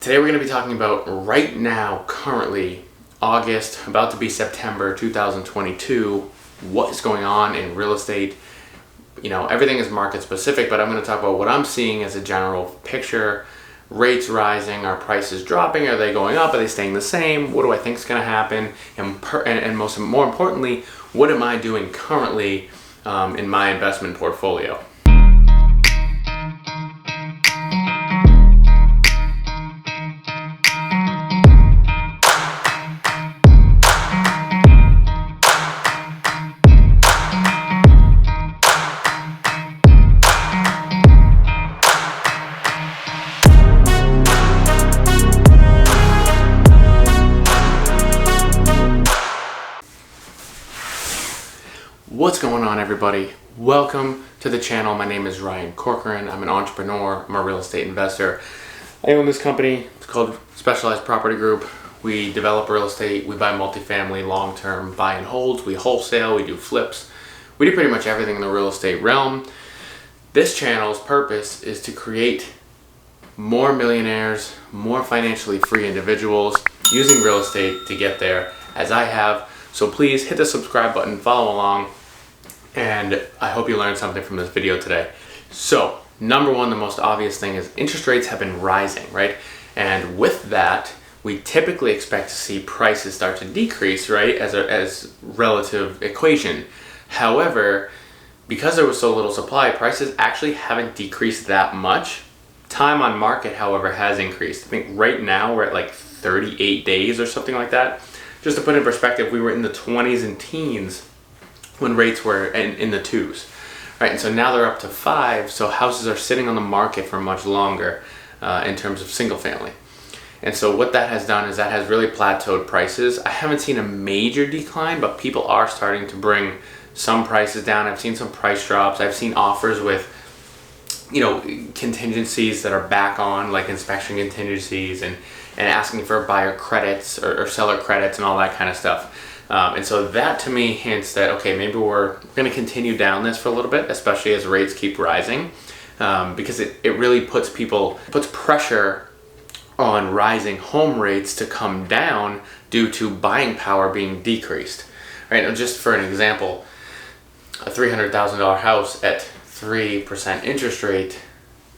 Today we're going to be talking about right now, currently, August, about to be September 2022, what is going on in real estate. You know, everything is market specific, but I'm going to talk about what I'm seeing as a general picture. Rates rising, are prices dropping, are they going up, are they staying the same, what do I think is going to happen, and more importantly, what am I doing currently in my investment portfolio. What's going on, everybody? Welcome to the channel. My name is Ryan Corcoran. I'm an entrepreneur. I'm a real estate investor. I own this company. It's called Specialized Property Group. We develop real estate. We buy multifamily, long-term buy and holds. We wholesale. We do flips. We do pretty much everything in the real estate realm. This channel's purpose is to create more millionaires, more financially free individuals using real estate to get there, as I have. So please hit the subscribe button, follow along, and I hope you learned something from this video today. So, number one, the most obvious thing is interest rates have been rising, right? And with that, we typically expect to see prices start to decrease, right, as relative equation. However, because there was so little supply, prices actually haven't decreased that much. Time on market, however, has increased. I think right now we're at like 38 days or something like that. Just to put in perspective, we were in the 20s and teens when rates were in the 2s, right? And so now they're up to 5, so houses are sitting on the market for much longer in terms of single family. And so what that has done is that has really plateaued prices. I haven't seen a major decline, but people are starting to bring some prices down. I've seen some price drops. I've seen offers with, you know, contingencies that are back on, like inspection contingencies and asking for buyer credits or seller credits and all that kind of stuff. And so that to me hints that, okay, maybe we're going to continue down this for a little bit, especially as rates keep rising, because it really puts pressure on rising home rates to come down due to buying power being decreased. Right? Now, just for an example, a $300,000 house at 3% interest rate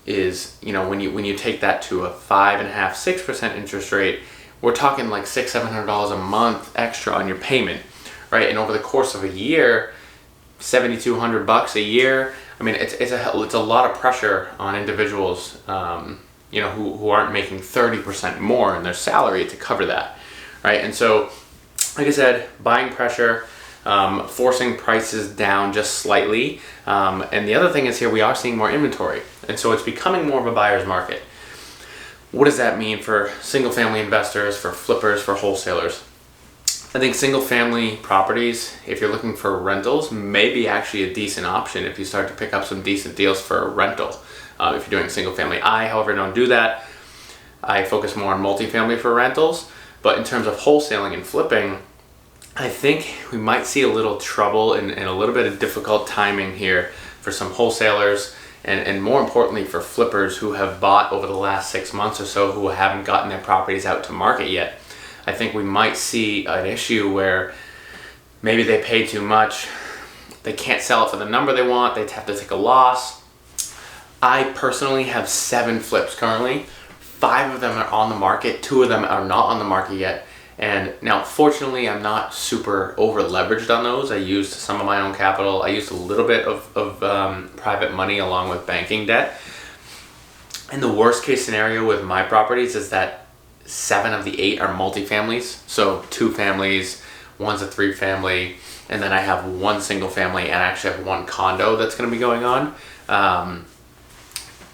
is, you know, when you take that to a 5.5–6% interest rate, we're talking like $600–700 a month extra on your payment, right? And over the course of a year, $7,200 a year. I mean, it's a lot of pressure on individuals, you know, who aren't making 30% more in their salary to cover that, right? And so, like I said, buying pressure, forcing prices down just slightly. And the other thing is here we are seeing more inventory. And so it's becoming more of a buyer's market. What does that mean for single family investors, for flippers, for wholesalers? I think single family properties, if you're looking for rentals, may be actually a decent option if you start to pick up some decent deals for a rental. If you're doing single family. I, however, don't do that. I focus more on multifamily for rentals. But in terms of wholesaling and flipping, I think we might see a little trouble and a little bit of difficult timing here for some wholesalers and more importantly for flippers who have bought over the last 6 months or so who haven't gotten their properties out to market yet. I think we might see an issue where maybe they pay too much, they can't sell it for the number they want, they have to take a loss. I personally have 7 flips currently. 5 of them are on the market, 2 of them are not on the market yet. And now, fortunately, I'm not super over leveraged on those. I used some of my own capital. I used a little bit of private money along with banking debt. And the worst case scenario with my properties is that 7 of the 8 are multifamilies. So 2 families, one's a 3 family, and then I have 1 single family and I actually have 1 condo that's going to be going on.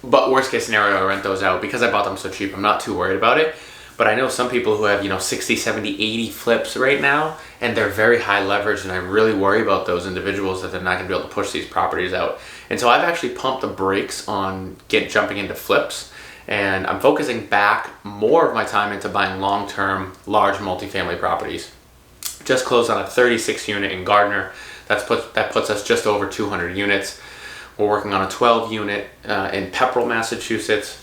But worst case scenario, I rent those out. Because I bought them so cheap, I'm not too worried about it. But I know some people who have, you know, 60, 70, 80 flips right now, and they're very high leverage, and I really worry about those individuals that they're not going to be able to push these properties out. And so I've actually pumped the brakes on jumping into flips, and I'm focusing back more of my time into buying long-term, large multifamily properties. Just closed on a 36 unit in Gardner. That puts us just over 200 units. We're working on a 12 unit in Pepperell, Massachusetts.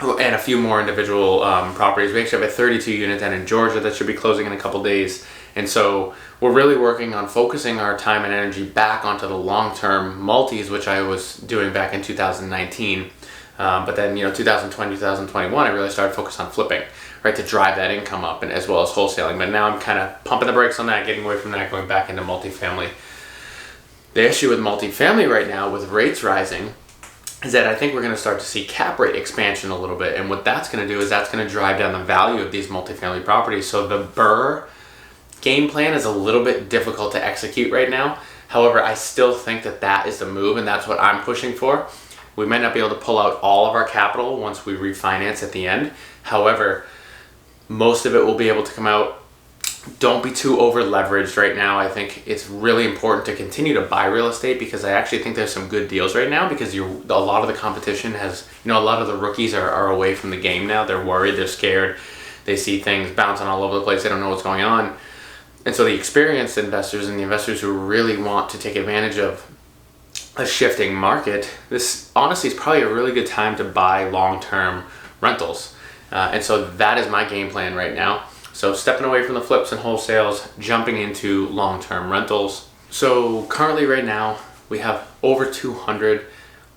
and a few more individual properties. We actually have a 32 unit down in Georgia that should be closing in a couple days. And so we're really working on focusing our time and energy back onto the long-term multis, which I was doing back in 2019. But then, 2020, 2021, I really started focusing on flipping, right, to drive that income up, and as well as wholesaling. But now I'm kind of pumping the brakes on that, getting away from that, going back into multifamily. The issue with multifamily right now, with rates rising, is that I think we're going to start to see cap rate expansion a little bit. And what that's going to do is that's going to drive down the value of these multifamily properties. So the BRRRR game plan is a little bit difficult to execute right now. However, I still think that that is the move, and that's what I'm pushing for. We might not be able to pull out all of our capital once we refinance at the end. However, most of it will be able to come out. Don't be too over leveraged right now. I think it's really important to continue to buy real estate, because I actually think there's some good deals right now, because a lot of the competition has, a lot of the rookies are away from the game now. They're worried, they're scared. They see things bouncing all over the place. They don't know what's going on. And so the experienced investors and the investors who really want to take advantage of a shifting market, this honestly is probably a really good time to buy long-term rentals. And so that is my game plan right now. So stepping away from the flips and wholesales, jumping into long-term rentals. So currently right now, we have over 200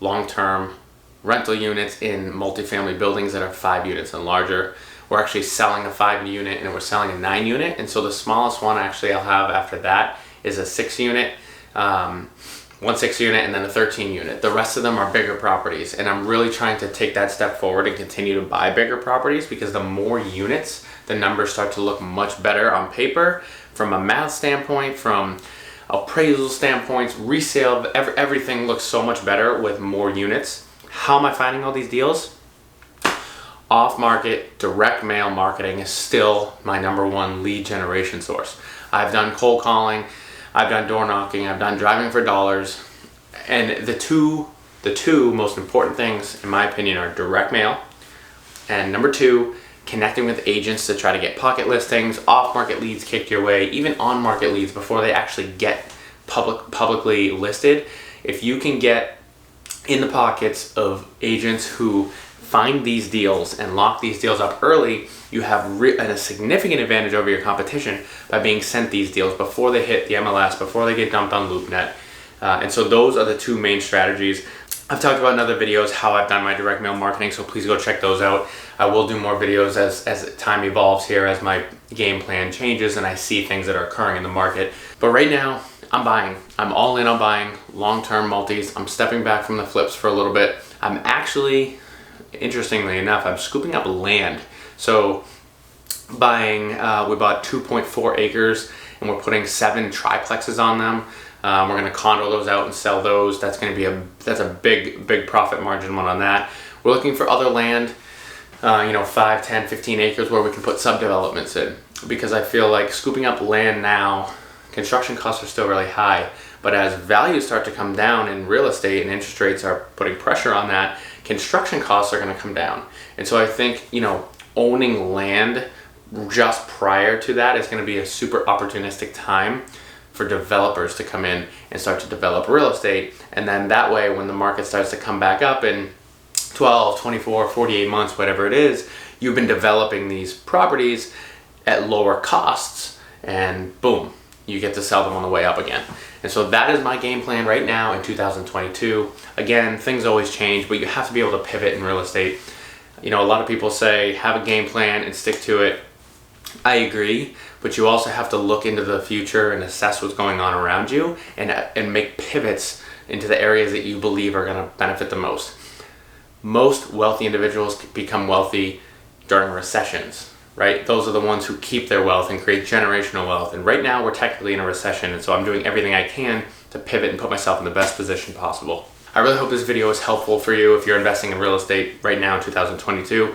long-term rental units in multifamily buildings that are 5 units and larger. We're actually selling a 5 unit and we're selling a 9 unit. And so the smallest one actually I'll have after that is a 6 unit, 1 6 unit, and then a 13 unit. The rest of them are bigger properties. And I'm really trying to take that step forward and continue to buy bigger properties, because the more units, the numbers start to look much better on paper, from a math standpoint, from appraisal standpoints, resale, everything looks so much better with more units. How am I finding all these deals? Off-market, direct mail marketing is still my #1 lead generation source. I've done cold calling, I've done door knocking, I've done driving for dollars, and the two most important things, in my opinion, are direct mail, and #2, connecting with agents to try to get pocket listings, off-market leads kicked your way, even on-market leads before they actually get publicly listed. If you can get in the pockets of agents who find these deals and lock these deals up early, you have a significant advantage over your competition by being sent these deals before they hit the MLS, before they get dumped on LoopNet. And so those are the two main strategies. I've talked about in other videos how I've done my direct mail marketing, so please go check those out. I will do more videos as time evolves here, as my game plan changes and I see things that are occurring in the market. But right now, I'm buying. I'm all in on buying long-term multis. I'm stepping back from the flips for a little bit. I'm actually, interestingly enough, I'm scooping up land. So buying, we bought 2.4 acres and we're putting 7 triplexes on them. We're going to condo those out and sell those. That's going to be that's a big profit margin one on that. We're looking for other land, 5, 10, 15 acres where we can put subdevelopments in, because I feel like scooping up land now, construction costs are still really high, but as values start to come down in real estate and interest rates are putting pressure on that, construction costs are going to come down. And so I think, owning land just prior to that is going to be a super opportunistic time for developers to come in and start to develop real estate. And then that way, when the market starts to come back up in 12, 24, 48 months, whatever it is, you've been developing these properties at lower costs, and boom, you get to sell them on the way up again. And so that is my game plan right now in 2022. Again, things always change, but you have to be able to pivot in real estate. A lot of people say have a game plan and stick to it. I agree, but you also have to look into the future and assess what's going on around you and make pivots into the areas that you believe are going to benefit the most. Most wealthy individuals become wealthy during recessions, right? Those are the ones who keep their wealth and create generational wealth. And right now we're technically in a recession, and so I'm doing everything I can to pivot and put myself in the best position possible. I really hope this video is helpful for you if you're investing in real estate right now in 2022.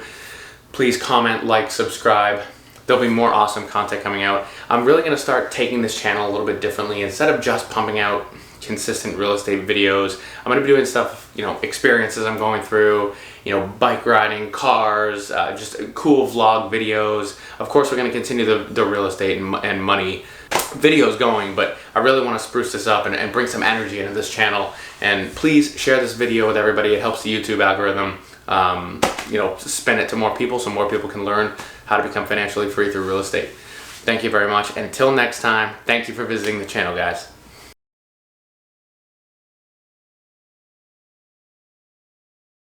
Please comment, like, subscribe. There'll be more awesome content coming out. I'm really going to start taking this channel a little bit differently. Instead of just pumping out consistent real estate videos, I'm going to be doing stuff, experiences I'm going through, bike riding, cars, just cool vlog videos. Of course, we're going to continue the real estate and money videos going, but I really want to spruce this up and bring some energy into this channel. And please share this video with everybody. It helps the YouTube algorithm. spin it to more people so more people can learn how to become financially free through real estate. Thank you very much. And until next time, thank you for visiting the channel, guys.